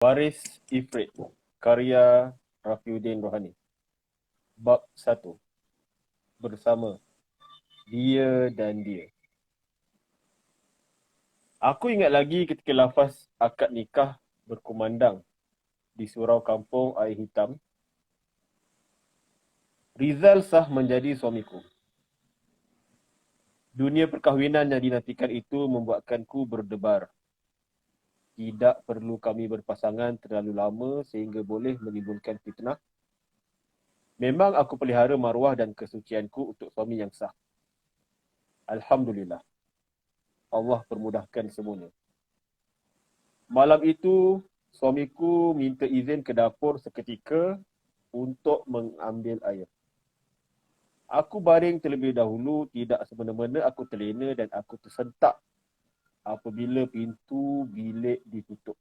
Waris Ifrit, karya Rafiuddin Rohani. Bab 1. Bersama dia dan dia. Aku ingat lagi ketika lafaz akad nikah berkumandang di surau kampung Air Hitam. Rizal sah menjadi suamiku. Dunia perkahwinan yang dinantikan itu membuatkanku berdebar. Tidak perlu kami berpasangan terlalu lama sehingga boleh menimbulkan fitnah. Memang aku pelihara maruah dan kesucianku untuk suami yang sah. Alhamdulillah. Allah permudahkan semuanya. Malam itu, suamiku minta izin ke dapur seketika untuk mengambil air. Aku baring terlebih dahulu, tidak semena-mena aku terlena dan aku tersentak apabila pintu bilik ditutup.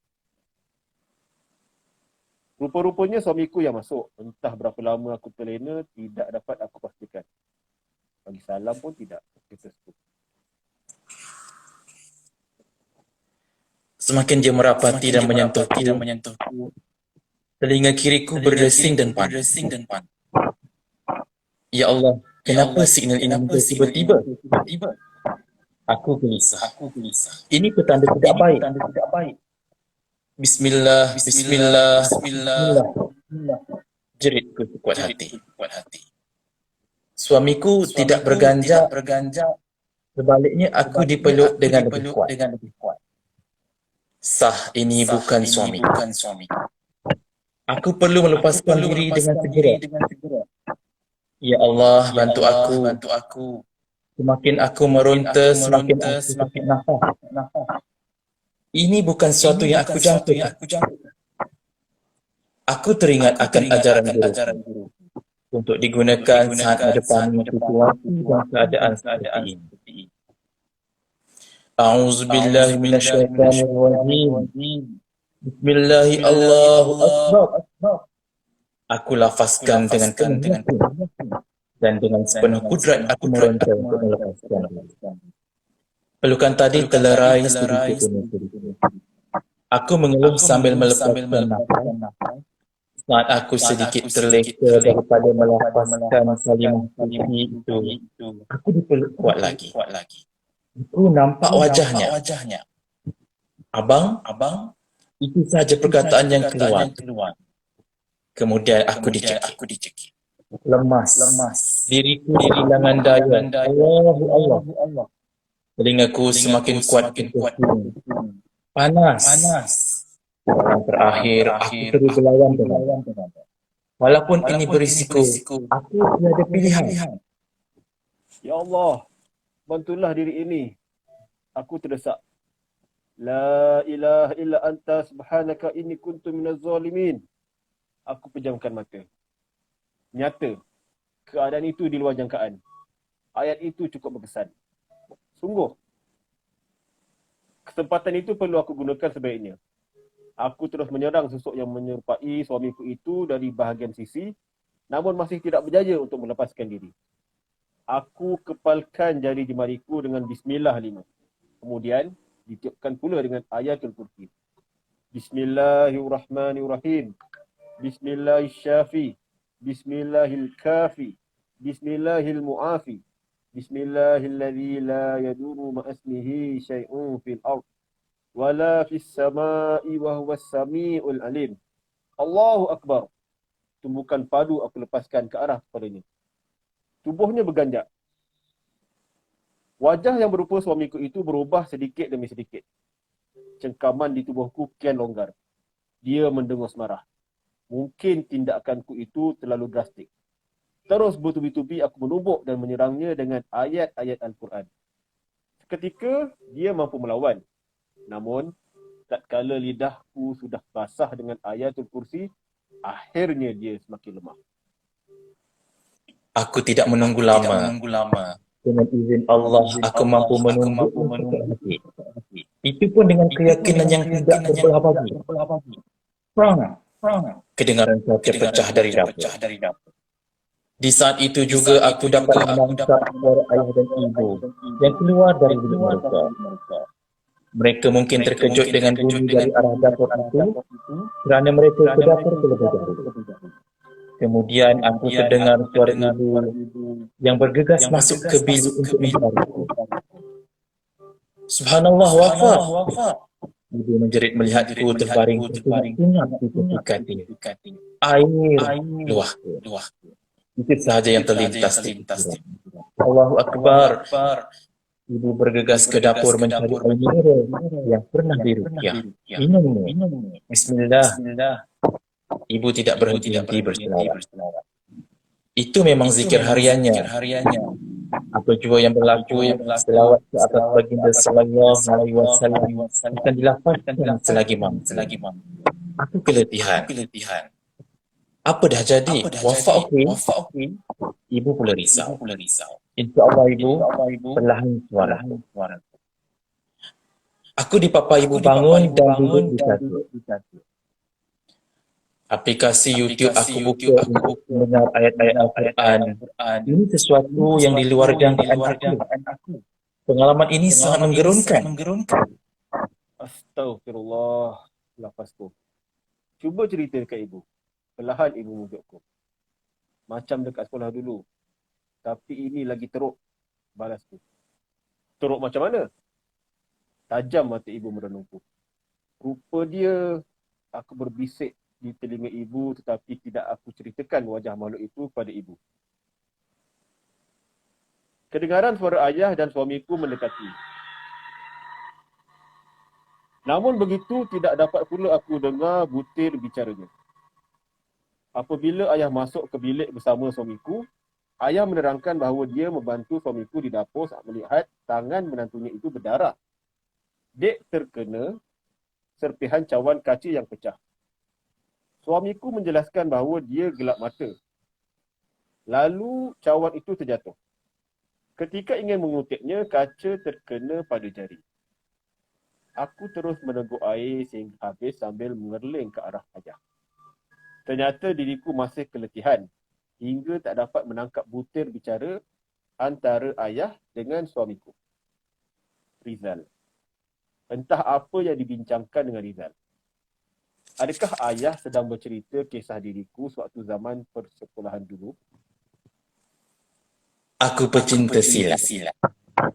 Rupa-rupanya suamiku yang masuk. Entah berapa lama aku terlena, tidak dapat aku pastikan. Bagi salam pun tidak. Semakin dia merapati dan menyentuhku, telinga kiriku berdesing dan panas. Ya Allah, kenapa signal ini muncul tiba-tiba? Aku gelisah. Ini petanda tidak baik. Bismillah, bismillah, bismillah. Jeritku sekuat hati. Suamiku tidak berganjak. Sebaliknya aku dipeluk dengan lebih kuat. Sah, ini bukan suami. Aku perlu melepaskan diri dengan segera. Ya Allah, bantu aku. Semakin aku meronta, semakin aku sakit nafas. Ini bukan sesuatu yang aku jangka. Aku teringat akan ajaran guru untuk digunakan saat menghadapi situasi dan keadaan seperti ini. A'udzubillahi minasyaitonirrajim. Bismillahi Allahu Akbar. Aku lafazkan dengan penuh yakin dan dengan sepenuh kudrat aku meronta untuk melepaskan diri. Pelukan tadi terlerai sedikit demi sedikit. Aku mengeluh sambil melepaskan nafas. Saat aku sedikit terleka daripada melepaskan kalimah suci itu, aku dipeluk kuat lagi. Aku nampak wajahnya. Abang, itu sahaja perkataan yang keluar. Kemudian aku dicekik. Lemas. Diriku kehilangan daya. Allah. Telingaku semakin kuat berkesing. Panas. Yang terakhir, aku terus berlawan dengan. Walaupun ini berisiko, aku tiada pilihan. Ya Allah, bantulah diri ini. Aku terdesak. La ilaha illa anta subhanaka inni kuntu minaz zalimin. Aku pejamkan mata. Nyata, keadaan itu di luar jangkaan. Ayat itu cukup berkesan. Sungguh, kesempatan itu perlu aku gunakan sebaiknya. Aku terus menyerang susuk yang menyerupai suamiku itu dari bahagian sisi, namun masih tidak berjaya untuk melepaskan diri. Aku kepalkan jari jemariku dengan Bismillah 5. Kemudian, ditiupkan pula dengan ayatul kursi. Bismillahirrahmanirrahim. Bismillahirrahmanirrahim. Bismillahirkafi. Bismillahirmu'afi. Bismillahilladzi la yaduru ma'asmihi syai'un fil ard. Wala fis sama'i wa huwas sami'ul alim. Allahu Akbar. Tumbukan padu aku lepaskan ke arah kepadanya. Tubuhnya berganjak. Wajah yang berupa suamiku itu berubah sedikit demi sedikit. Cengkaman di tubuhku kian longgar. Dia mendengus marah. Mungkin tindakanku itu terlalu drastik. Terus bertubi-tubi aku menumbuk dan menyerangnya dengan ayat-ayat Al-Quran. Seketika dia mampu melawan. Namun, tatkala lidahku sudah basah dengan ayatul kursi, akhirnya dia semakin lemah. Aku tidak menunggu lama. Dengan izin Allah, aku mampu menunduk hati. Itu pun dengan keyakinan yang tidak berbelah bagi. Perang. Kedengaran saja pecah dari dapur. Di saat itu juga aku dapat menangkap suara ayah dan ibu yang keluar dari bilik mereka. Mereka mungkin terkejut dengan bunyi dari arah dapur itu kerana mereka ke dapur terlebih dahulu. Kemudian aku terdengar suara ibu yang bergegas masuk ke bilik untuk mencariku. Subhanallah, Wafa. Ibu menjerit melihatku terbaring senyap di tepi katil. Air luahku. Itu sahaja yang terlintas di pikiran. Allahu Akbar. Ibu bergegas ke dapur mencari air mineral yang pernah diruqyah. Minum. Bismillah. Ibu tidak berhenti berselawat. Itu memang zikir hariannya. Apa jua yang berlaku, selawat ke atas baginda sallallahu alaihi wasallam akan dilafazkan selagi mampu. Aku keletihan. Apa dah jadi? Wafa okey? Ibu pula risau. InsyaAllah ibu, perlahan suara. Aku dipapa ibu bangun dan duduk di kasut. Aplikasi YouTube aku buka untuk mendengar ayat-ayat Al-Quran. Ini sesuatu yang di luar jangkaan aku. Pengalaman ini sangat menggerunkan. Astagfirullah. Lafazku. Cuba cerita dekat ibu. Perlahan ibu mujukku. Macam dekat sekolah dulu. Tapi ini lagi teruk. Balasku. Teruk macam mana? Tajam mata ibu merenungku. Rupa dia, aku berbisik di telinga ibu tetapi tidak aku ceritakan wajah makhluk itu pada ibu. Kedengaran suara ayah dan suamiku mendekati. Namun begitu tidak dapat pula aku dengar butir bicaranya. Apabila ayah masuk ke bilik bersama suamiku, ayah menerangkan bahawa dia membantu suamiku di dapur saat melihat tangan menantunya itu berdarah. Dek terkena serpihan cawan kaca yang pecah. Suamiku menjelaskan bahawa dia gelap mata. Lalu cawan itu terjatuh. Ketika ingin mengutipnya, kaca terkena pada jari. Aku terus meneguk air sehingga habis sambil mengerling ke arah ayah. Ternyata diriku masih keletihan hingga tak dapat menangkap butir bicara antara ayah dengan suamiku, Rizal. Entah apa yang dibincangkan dengan Rizal. Adakah ayah sedang bercerita kisah diriku sewaktu zaman persekolahan dulu? Aku pecinta silat.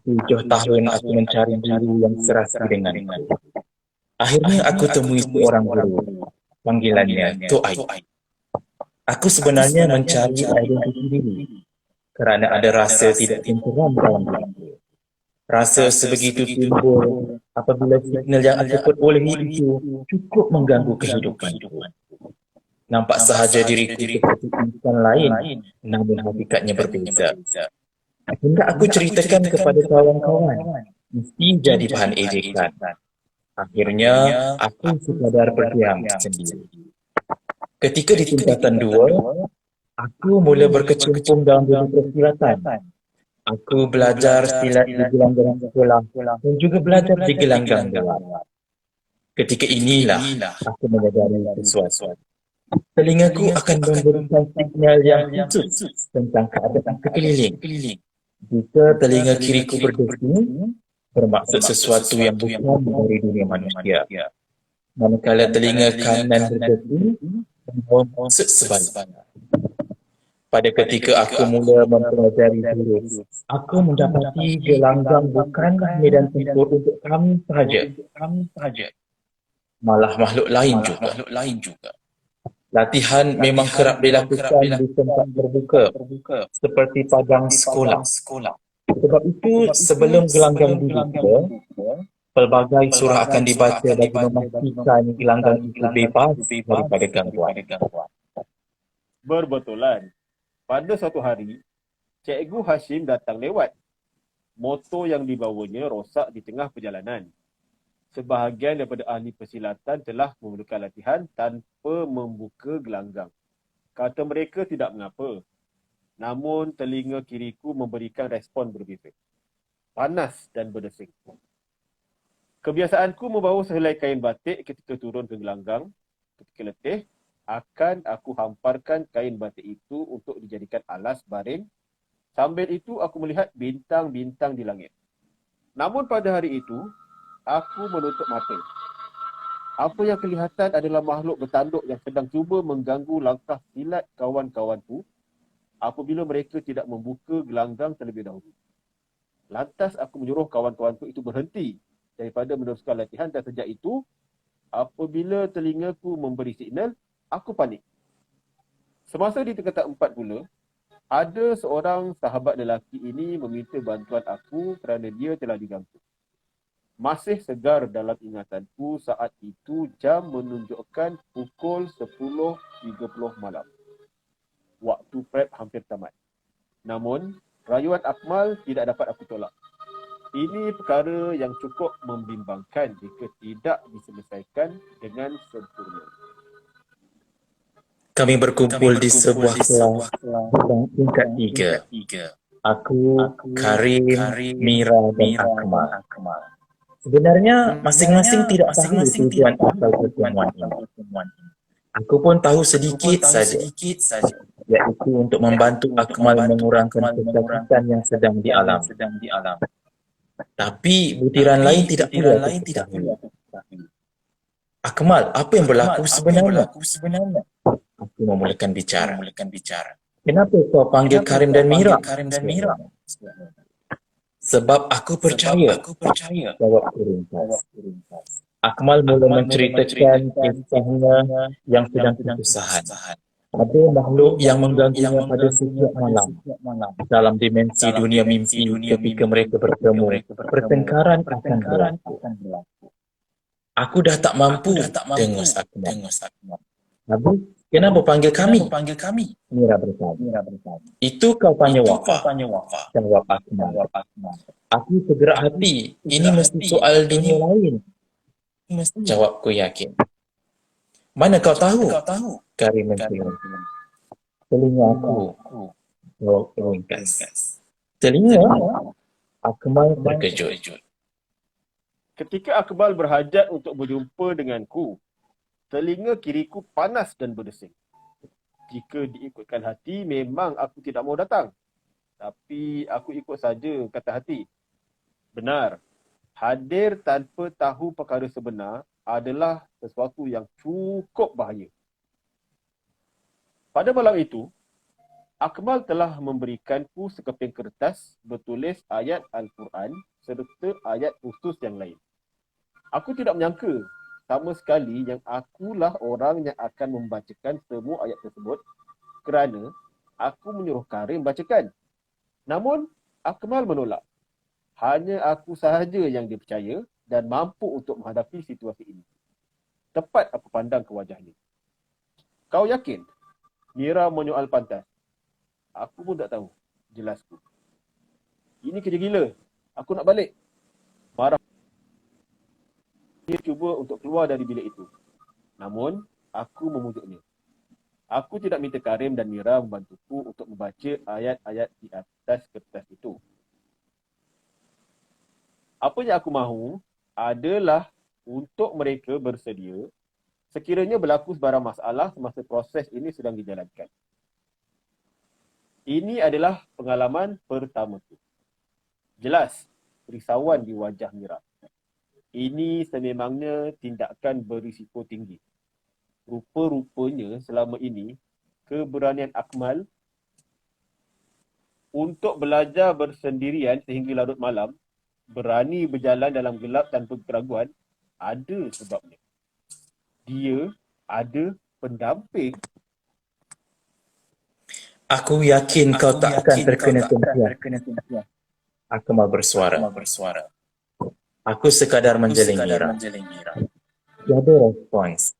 7 tahun aku mencari guru yang serasi denganku. Akhirnya aku temui seorang guru. Panggilannya Tok Aib. Aku sebenarnya mencari identiti diri kerana ada rasa tidak tenteram dalam diriku. Rasa sebegitu timbul apabila signal yang aku perolehi itu cukup mengganggu kehidupanku. Nampak sahaja diriku seperti insan lain, namun hakikatnya berbeza. Hingga aku ceritakan kepada kawan-kawan, mesti jadi bahan ejekan. Akhirnya, aku sekadar berdiam sendiri. Ketika di tingkatan 2, aku mula berkecimpung dalam dunia persilatan. Aku belajar silat di gelanggang sekolah dan juga belajar di gelanggang luar. Ketika inilah aku menyadari sesuatu. Telingaku akan memberikan signal yang khusus tentang keadaan sekeliling. Jika telinga kiriku berdesing, bermaksud sesuatu yang bukan dari dunia manusia. Manakala telinga kanan berdesing, bermaksud sebaliknya. Pada ketika aku mula mempelajari jurus, aku mendapati gelanggang bukanlah medan tempur untuk kami sahaja. Malah makhluk lain juga. Latihan memang kerap dilakukan di tempat terbuka, seperti padang sekolah. Sebab itu, sebelum gelanggang dibuka, pelbagai surah akan dibaca bagi memastikan gelanggang itu bebas daripada gangguan. Berbetulan. Pada suatu hari, Cikgu Hashim datang lewat. Motor yang dibawanya rosak di tengah perjalanan. Sebahagian daripada ahli persilatan telah memulakan latihan tanpa membuka gelanggang. Kata mereka tidak mengapa. Namun telinga kiriku memberikan respon berbeza. Panas dan berdesing. Kebiasaanku membawa sehelai kain batik ketika turun ke gelanggang. Ketika letih, akan aku hamparkan kain batik itu untuk dijadikan alas baring. Sambil itu aku melihat bintang-bintang di langit. Namun pada hari itu, aku menutup mata. Apa yang kelihatan adalah makhluk bertanduk yang sedang cuba mengganggu langkah silat kawan-kawanku apabila mereka tidak membuka gelanggang terlebih dahulu. Lantas aku menyuruh kawan-kawanku itu berhenti daripada meneruskan latihan, dan sejak itu, apabila telingaku memberi signal, aku panik. Semasa di tingkatan 4 pula, ada seorang sahabat lelaki ini meminta bantuan aku kerana dia telah diganggu. Masih segar dalam ingatanku saat itu jam menunjukkan pukul 10.30 malam. Waktu prep hampir tamat. Namun, rayuan Akmal tidak dapat aku tolak. Ini perkara yang cukup membimbangkan jika tidak diselesaikan dengan sempurna. Kami berkumpul di sebuah kelas tingkat 3. Aku, Karim, Mira dan Akmal. Sebenarnya masing-masing tidak tahu tujuan asal pertemuan ini. Aku pun tahu sedikit saja, iaitu untuk membantu Akmal mengurangkan kesakitan yang sedang dialami. Tapi butiran lain tidak pula aku ketahui. Akmal, apa yang berlaku sebenarnya? Aku memulakan bicara. Kenapa kau panggil Karim dan Mira? Sebab aku percaya. Jawab Ringkas. Akmal mula menceritakan kisahnya yang sedang kesusahan. Ada makhluk yang mengganggunya pada setiap malam. Dalam dimensi dunia mimpi, ketika mereka bertemu, pertengkaran akan berlaku. Aku dah tak mampu dengus Akmal. Habis, kenapa panggil kami? Mira bertanya. Itu kau tanya Wafa. Jawab Akmal. Aku tergerak hati. Ini mesti soal dunia lain. Jawabku yakin. Mana kau tahu? Karim menjelaskan. Telinga aku. Jawab Ringkas. Telinga? Akmal terkejut. Ketika Akmal berhajat untuk berjumpa denganku, telinga kiriku panas dan berdesing. Jika diikutkan hati, memang aku tidak mau datang. Tapi aku ikut saja kata hati. Benar, hadir tanpa tahu perkara sebenar adalah sesuatu yang cukup bahaya. Pada malam itu, Akmal telah memberikanku sekeping kertas bertulis ayat Al-Quran serta ayat khusus yang lain. Aku tidak menyangka sama sekali yang akulah orang yang akan membacakan semua ayat tersebut kerana aku menyuruh Karim bacakan. Namun, Akmal menolak. Hanya aku sahaja yang dipercaya dan mampu untuk menghadapi situasi ini. Tepat aku pandang ke wajahnya. Kau yakin? Mira menyoal pantas. Aku pun tak tahu. Jelasku. Ini kerja gila. Aku nak balik. Marah. Dia cuba untuk keluar dari bilik itu. Namun, aku memujuknya. Aku tidak minta Karim dan Mira membantuku untuk membaca ayat-ayat di atas kertas itu. Apa yang aku mahu adalah untuk mereka bersedia sekiranya berlaku sebarang masalah semasa proses ini sedang dijalankan. Ini adalah pengalaman pertamaku. Jelas, risauan di wajah Mira. Ini sememangnya tindakan berisiko tinggi. Rupa-rupanya selama ini, keberanian Akmal untuk belajar bersendirian sehingga larut malam, berani berjalan dalam gelap tanpa keraguan, ada sebabnya. Dia ada pendamping. Aku yakin kau tak akan terkena tumpuan. Akmal bersuara. Aku sekadar menjeling Mira. Tiada respons.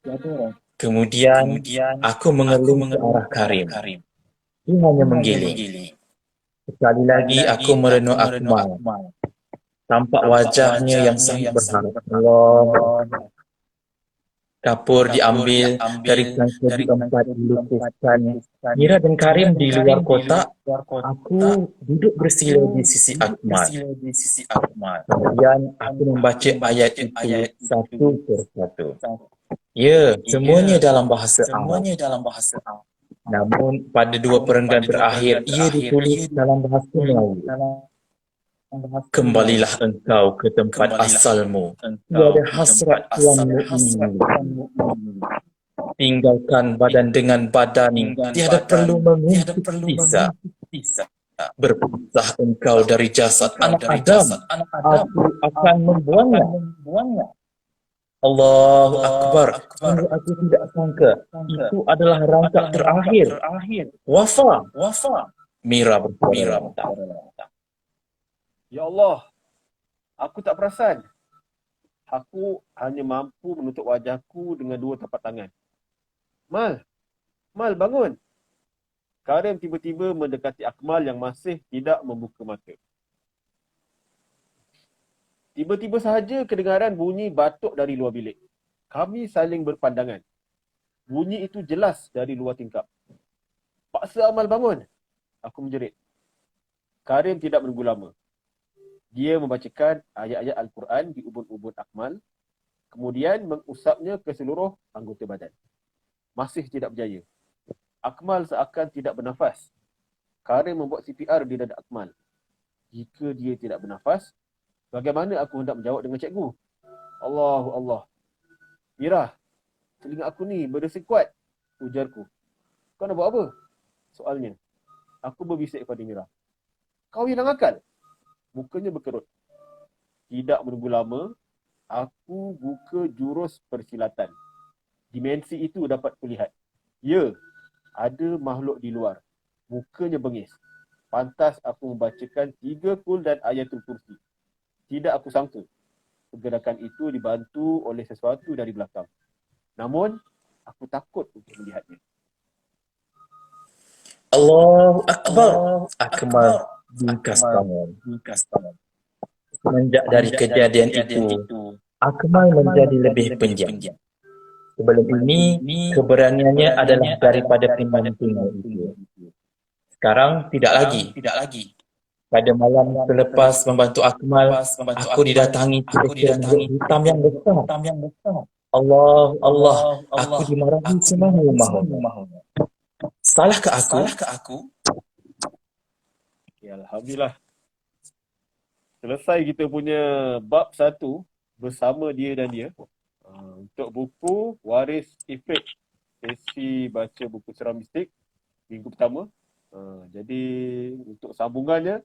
Kemudian, aku mengelung ke arah Karim. Dia hanya menggiling. Sekali lagi aku merenung Akmal. Tampak wajahnya yang sangat berharap. Allah. Kapur diambil dari kancah keempat dilukiskan. Mira dan Karim di luar kotak. Aku duduk bersila di sisi Akmal. Kemudian aku membaca ayat itu satu persatu. Ya, semuanya dalam bahasa Arab. Namun pada dua perenggan terakhir ia ditulis dalam bahasa Melayu. Kembalilah engkau ke tempat asalmu. Tiada hasrat tuanmu ini. Tinggalkan badan dengan badan. Tiada perlu mengungkit sisa. Berpisah engkau dari jasad anak Adam. Aku akan membuangnya. Allahu Akbar. Sungguh aku tidak sangka itu adalah rangkap terakhir. Wafa. Mira bersuara lantang. Ya Allah, aku tak perasan. Aku hanya mampu menutup wajahku dengan dua tapak tangan. Mal, bangun. Karim tiba-tiba mendekati Akmal yang masih tidak membuka mata. Tiba-tiba sahaja kedengaran bunyi batuk dari luar bilik. Kami saling berpandangan. Bunyi itu jelas dari luar tingkap. Paksa Amal bangun. Aku menjerit. Karim tidak menunggu lama. Dia membacakan ayat-ayat Al-Quran di ubun-ubun Akmal, kemudian mengusapnya ke seluruh anggota badan. Masih tidak berjaya. Akmal seakan tidak bernafas. Karim membuat CPR di dada Akmal. Jika dia tidak bernafas, bagaimana aku hendak menjawab dengan cikgu? Allahu Allah. Mira, telinga aku ni berdesir kuat, ujarku. Kau nak buat apa? Soalnya. Aku berbisik kepada Mira. Kau hilang akal? Mukanya berkerut. Tidak menunggu lama, aku buka jurus persilatan. Dimensi itu dapat kulihat. Ya, ada makhluk di luar. Mukanya bengis. Pantas aku membacakan 3 kul dan ayatul kursi. Tidak aku sangka. Pergerakan itu dibantu oleh sesuatu dari belakang. Namun, aku takut untuk melihatnya. Allahu Akbar. Akmal bingkas tangan. Semenjak dari kejadian itu, Akmal menjadi lebih penjam. Sebelum ini, keberaniannya adalah daripada pembantunya itu. Sekarang tidak lagi. Pada malam selepas membantu Akmal, aku didatangi seekor hitam yang besar. Allah, aku dimarahi semahu-mahu. Salahkah aku? Ya, Alhamdulillah. Selesai kita punya bab 1 bersama dia dan dia. Untuk buku Waris Ifrit, sesi baca buku seram mistik minggu pertama. Jadi untuk sambungannya,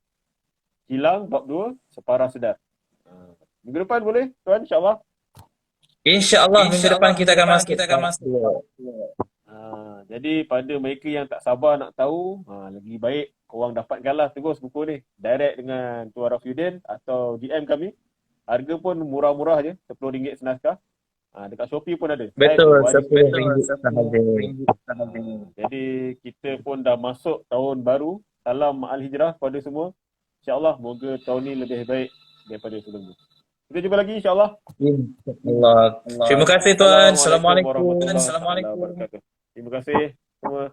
Hilang bab 2, Separah Sedar. Minggu depan boleh tuan, insyaAllah. InsyaAllah minggu depan kita akan masuk. Jadi pada mereka yang tak sabar nak tahu, lebih baik korang dapatkanlah terus buku ni. Direct dengan Tuan Rafyuddin atau DM kami. Harga pun murah-murah je, RM10 senaskah. Dekat Shopee pun ada. Betul, RM10 sahaja. Jadi kita pun dah masuk tahun baru. Salam Ma'al Hijrah kepada semua. InsyaAllah moga tahun ni lebih baik daripada sebelum ni. Kita jumpa lagi insyaAllah. InsyaAllah. Terima kasih tuan. Assalamualaikum. Terima kasih semua.